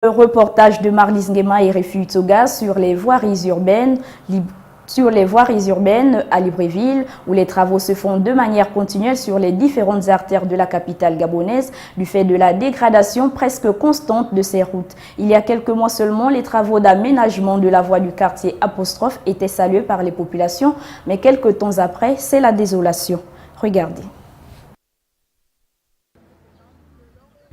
Le reportage de Marlis Nguema et Refu Tsoga sur les voiries urbaines à Libreville, où les travaux se font de manière continuelle sur les différentes artères de la capitale gabonaise du fait de la dégradation presque constante de ces routes. Il y a quelques mois seulement, les travaux d'aménagement de la voie du quartier Apostrophe étaient salués par les populations, mais quelques temps après, c'est la désolation. Regardez.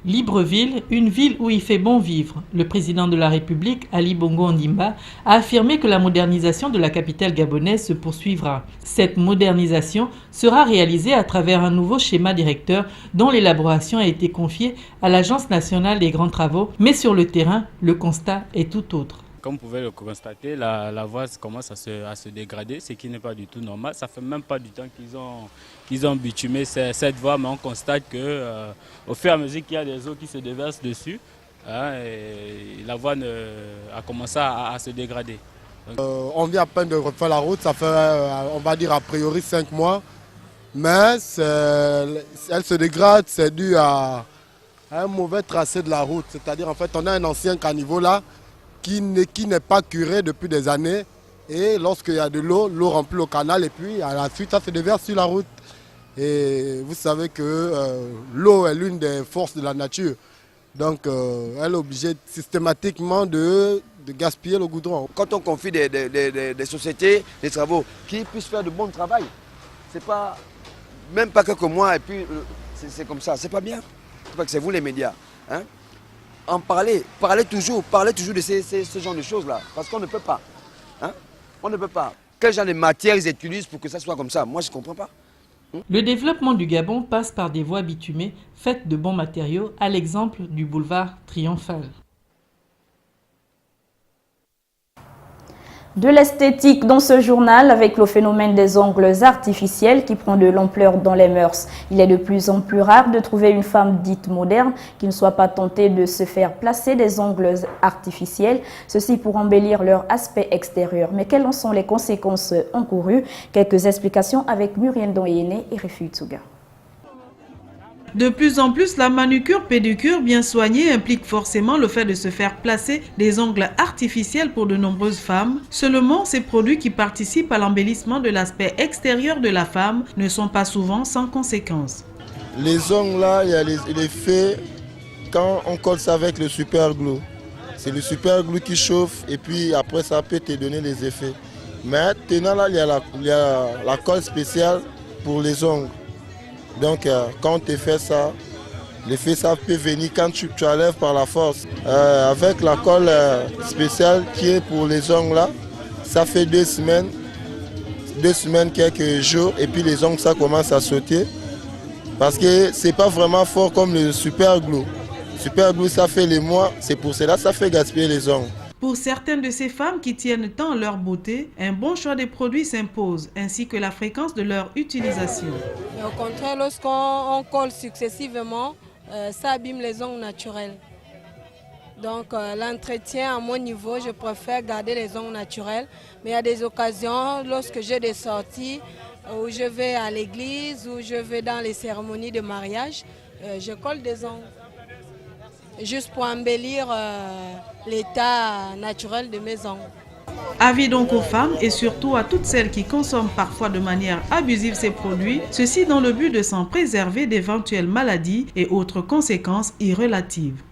Libreville, une ville où il fait bon vivre. Le président de la République, Ali Bongo Ondimba, a affirmé que la modernisation de la capitale gabonaise se poursuivra. Cette modernisation sera réalisée à travers un nouveau schéma directeur dont l'élaboration a été confiée à l'Agence nationale des grands travaux. Mais sur le terrain, le constat est tout autre. Comme vous pouvez le constater, la voie commence à se dégrader, ce qui n'est pas du tout normal. Ça fait même pas du temps qu'ils ont bitumé cette voie, mais on constate que au fur et à mesure qu'il y a des eaux qui se déversent dessus, la voie a commencé à se dégrader. On vient à peine de refaire la route, ça fait on va dire a priori 5 mois, mais elle se dégrade, c'est dû à un mauvais tracé de la route. C'est-à-dire en fait on a un ancien caniveau là, qui n'est pas curé depuis des années, et lorsqu'il y a de l'eau, l'eau remplit le canal et puis à la suite ça se déverse sur la route. Et vous savez que l'eau est l'une des forces de la nature, donc elle est obligée systématiquement de gaspiller le goudron. Quand on confie des sociétés, des travaux, qui puissent faire de bon travail, c'est pas même pas quelques mois et puis c'est comme ça, c'est pas bien. C'est vous les médias, hein? Parler toujours de ce genre de choses-là, parce qu'on ne peut pas. Hein? On ne peut pas. Quel genre de matière ils utilisent pour que ça soit comme ça? Moi, je ne comprends pas. Le développement du Gabon passe par des voies bitumées faites de bons matériaux, à l'exemple du boulevard Triomphal. De l'esthétique dans ce journal avec le phénomène des ongles artificiels qui prend de l'ampleur dans les mœurs. Il est de plus en plus rare de trouver une femme dite moderne qui ne soit pas tentée de se faire placer des ongles artificiels, ceci pour embellir leur aspect extérieur. Mais quelles en sont les conséquences encourues? Quelques explications avec Muriel Doyene et Refu Tsuga. De plus en plus, la manucure-pédicure bien soignée implique forcément le fait de se faire placer des ongles artificiels pour de nombreuses femmes. Seulement, ces produits qui participent à l'embellissement de l'aspect extérieur de la femme ne sont pas souvent sans conséquences. Les ongles là, il y a l'effet quand on colle ça avec le super glue. C'est le super glue qui chauffe et puis après ça peut te donner les effets. Mais maintenant là, il y a la colle spéciale pour les ongles. Donc quand on te fait ça, l'effet ça peut venir quand tu enlèves par la force. Avec la colle spéciale qui est pour les ongles là, ça fait 2 semaines, quelques jours, et puis les ongles ça commence à sauter. Parce que c'est pas vraiment fort comme le super glue. Super glue ça fait les mois, c'est pour cela que ça fait gaspiller les ongles. Pour certaines de ces femmes qui tiennent tant à leur beauté, un bon choix des produits s'impose, ainsi que la fréquence de leur utilisation. Mais au contraire, lorsqu'on colle successivement, ça abîme les ongles naturels. Donc l'entretien à mon niveau, je préfère garder les ongles naturels. Mais il y a des occasions, lorsque j'ai des sorties, où je vais à l'église, où je vais dans les cérémonies de mariage, je colle des ongles. Juste pour embellir l'état naturel de mes ongles. Avis donc aux femmes et surtout à toutes celles qui consomment parfois de manière abusive ces produits, ceci dans le but de s'en préserver d'éventuelles maladies et autres conséquences irrelatives.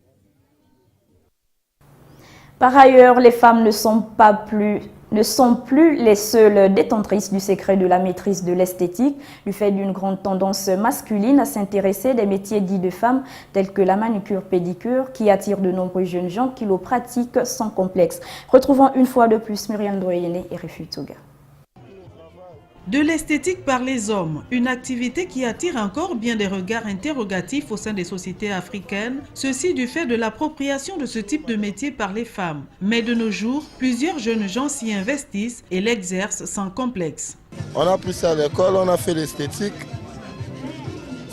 Par ailleurs, les femmes ne sont plus les seules détentrices du secret de la maîtrise de l'esthétique, du fait d'une grande tendance masculine à s'intéresser des métiers dits de femmes tels que la manucure-pédicure qui attire de nombreux jeunes gens qui le pratiquent sans complexe. Retrouvons une fois de plus Muriel Doyene et Refu Tsuga. De l'esthétique par les hommes, une activité qui attire encore bien des regards interrogatifs au sein des sociétés africaines, ceci du fait de l'appropriation de ce type de métier par les femmes. Mais de nos jours, plusieurs jeunes gens s'y investissent et l'exercent sans complexe. On a pris ça à l'école, on a fait l'esthétique.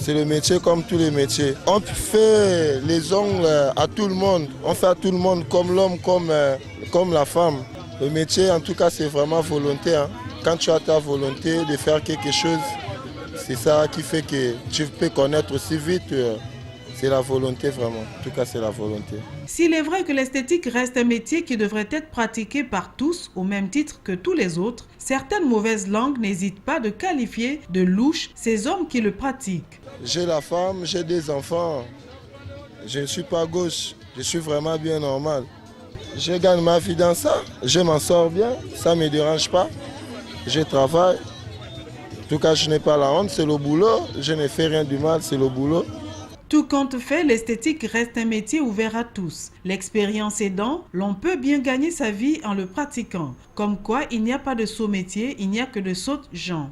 C'est le métier comme tous les métiers. On fait les ongles à tout le monde, on fait à tout le monde, comme l'homme, comme la femme. Le métier en tout cas c'est vraiment volontaire. Quand tu as ta volonté de faire quelque chose, c'est ça qui fait que tu peux connaître aussi vite. C'est la volonté vraiment. En tout cas, c'est la volonté. S'il est vrai que l'esthétique reste un métier qui devrait être pratiqué par tous au même titre que tous les autres, certaines mauvaises langues n'hésitent pas de qualifier de louches ces hommes qui le pratiquent. J'ai la femme, j'ai des enfants. Je ne suis pas gauche, je suis vraiment bien normal. Je gagne ma vie dans ça, je m'en sors bien, ça ne me dérange pas. Je travaille. En tout cas, je n'ai pas la honte, c'est le boulot. Je ne fais rien du mal, c'est le boulot. Tout compte fait, l'esthétique reste un métier ouvert à tous. L'expérience aidant, l'on peut bien gagner sa vie en le pratiquant. Comme quoi, il n'y a pas de sot métier, il n'y a que de sottes gens.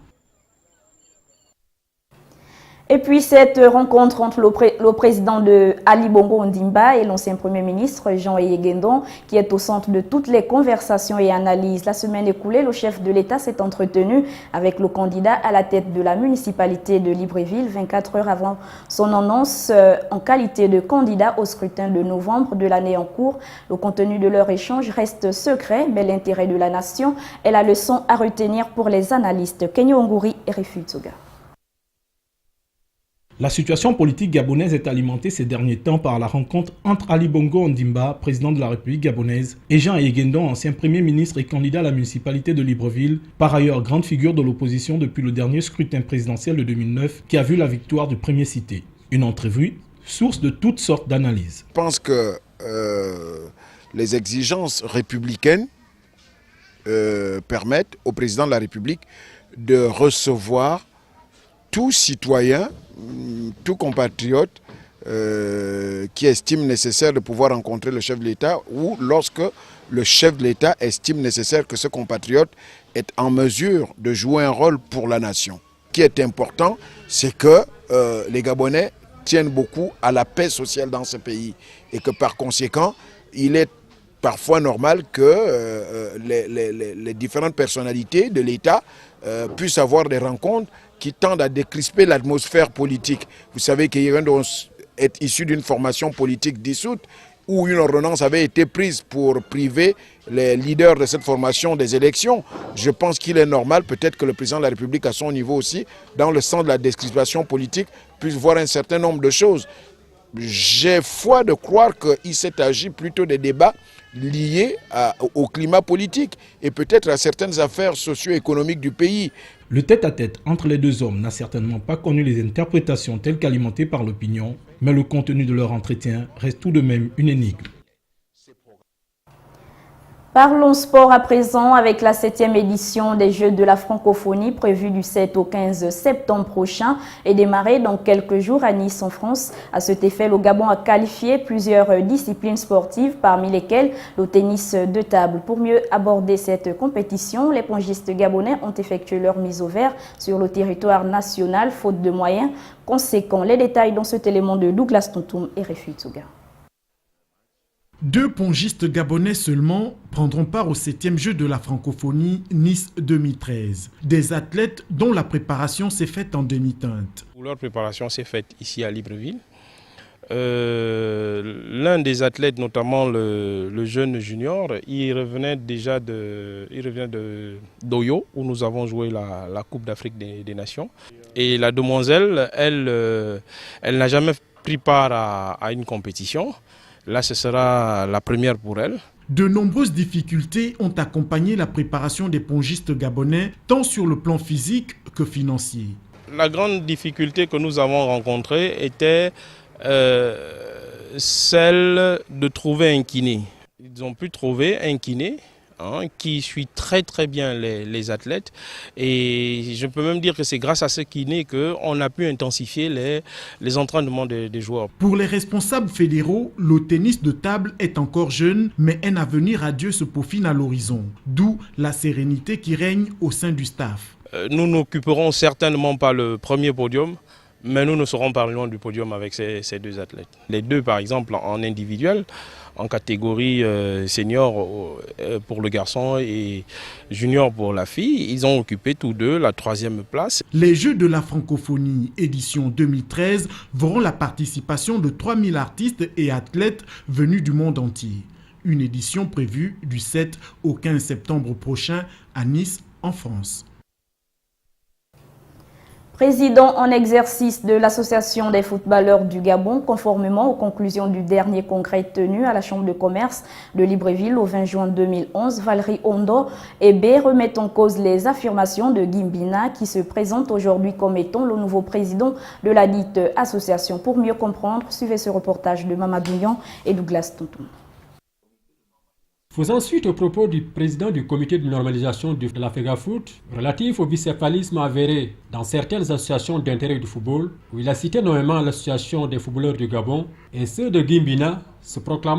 Et puis cette rencontre entre le président de Ali Bongo Ondimba et l'ancien Premier ministre Jean Eyé-Guendon, qui est au centre de toutes les conversations et analyses. La semaine écoulée, le chef de l'État s'est entretenu avec le candidat à la tête de la municipalité de Libreville 24 heures avant son annonce en qualité de candidat au scrutin de novembre de l'année en cours. Le contenu de leur échange reste secret, mais l'intérêt de la nation est la leçon à retenir pour les analystes. Kenyo Ngouri et Rifu Tsuga. La situation politique gabonaise est alimentée ces derniers temps par la rencontre entre Ali Bongo Ondimba, président de la République gabonaise, et Jean Eyé-Guendon, ancien Premier ministre et candidat à la municipalité de Libreville, par ailleurs grande figure de l'opposition depuis le dernier scrutin présidentiel de 2009 qui a vu la victoire du premier cité. Une entrevue, source de toutes sortes d'analyses. Je pense que les exigences républicaines permettent au président de la République de recevoir tout citoyen, tout compatriote qui estime nécessaire de pouvoir rencontrer le chef de l'État ou lorsque le chef de l'État estime nécessaire que ce compatriote est en mesure de jouer un rôle pour la nation. Ce qui est important, c'est que les Gabonais tiennent beaucoup à la paix sociale dans ce pays et que par conséquent, il est parfois normal que les différentes personnalités de l'État puissent avoir des rencontres qui tendent à décrisper l'atmosphère politique. Vous savez qu'Eyé-Guendon est issu d'une formation politique dissoute où une ordonnance avait été prise pour priver les leaders de cette formation des élections. Je pense qu'il est normal peut-être que le président de la République à son niveau aussi, dans le sens de la décrispation politique, puisse voir un certain nombre de choses. J'ai foi de croire qu'il s'est agi plutôt des débats liés au climat politique et peut-être à certaines affaires socio-économiques du pays. Le tête-à-tête entre les deux hommes n'a certainement pas connu les interprétations telles qu'alimentées par l'opinion, mais le contenu de leur entretien reste tout de même une énigme. Parlons sport à présent avec la 7e édition des Jeux de la francophonie prévue du 7 au 15 septembre prochain et démarrée dans quelques jours à Nice en France. À cet effet, le Gabon a qualifié plusieurs disciplines sportives, parmi lesquelles le tennis de table. Pour mieux aborder cette compétition, les pongistes gabonais ont effectué leur mise au vert sur le territoire national, faute de moyens conséquents. Les détails dans cet élément de Douglas Tontoum et Refu Tsuga. 2 pongistes gabonais seulement prendront part au 7e jeu de la francophonie Nice 2013. Des athlètes dont la préparation s'est faite en demi-teinte. Leur préparation s'est faite ici à Libreville. L'un des athlètes, notamment le jeune junior, il revenait déjà d'Oyo, où nous avons joué la Coupe d'Afrique des Nations. Et la demoiselle, elle n'a jamais pris part à une compétition. Là, ce sera la première pour elle. De nombreuses difficultés ont accompagné la préparation des pongistes gabonais, tant sur le plan physique que financier. La grande difficulté que nous avons rencontrée était celle de trouver un kiné. Ils ont pu trouver un kiné qui suit très très bien les athlètes et je peux même dire que c'est grâce à ce kiné qu'on a pu intensifier les entraînements des joueurs. Pour les responsables fédéraux, le tennis de table est encore jeune, mais un avenir radieux se peaufine à l'horizon, d'où la sérénité qui règne au sein du staff. Nous n'occuperons certainement pas le premier podium, mais nous ne serons pas loin du podium avec ces 2 athlètes. Les 2 par exemple en individuel, en catégorie senior pour le garçon et junior pour la fille, ils ont occupé tous 2 la 3e place. Les Jeux de la francophonie édition 2013 verront la participation de 3000 artistes et athlètes venus du monde entier. Une édition prévue du 7 au 15 septembre prochain à Nice en France. Président en exercice de l'Association des footballeurs du Gabon, conformément aux conclusions du dernier congrès tenu à la Chambre de commerce de Libreville au 20 juin 2011, Valérie Ondo et B remettent en cause les affirmations de Gimbina qui se présente aujourd'hui comme étant le nouveau président de la dite association. Pour mieux comprendre, suivez ce reportage de Mamadou Nyan et Douglas Tonton. Faisant suite aux propos du président du comité de normalisation de la FEGAFOOT relatif au bicéphalisme avéré dans certaines associations d'intérêt du football, où il a cité nommément l'association des footballeurs du Gabon et ceux de Gimbina se proclamant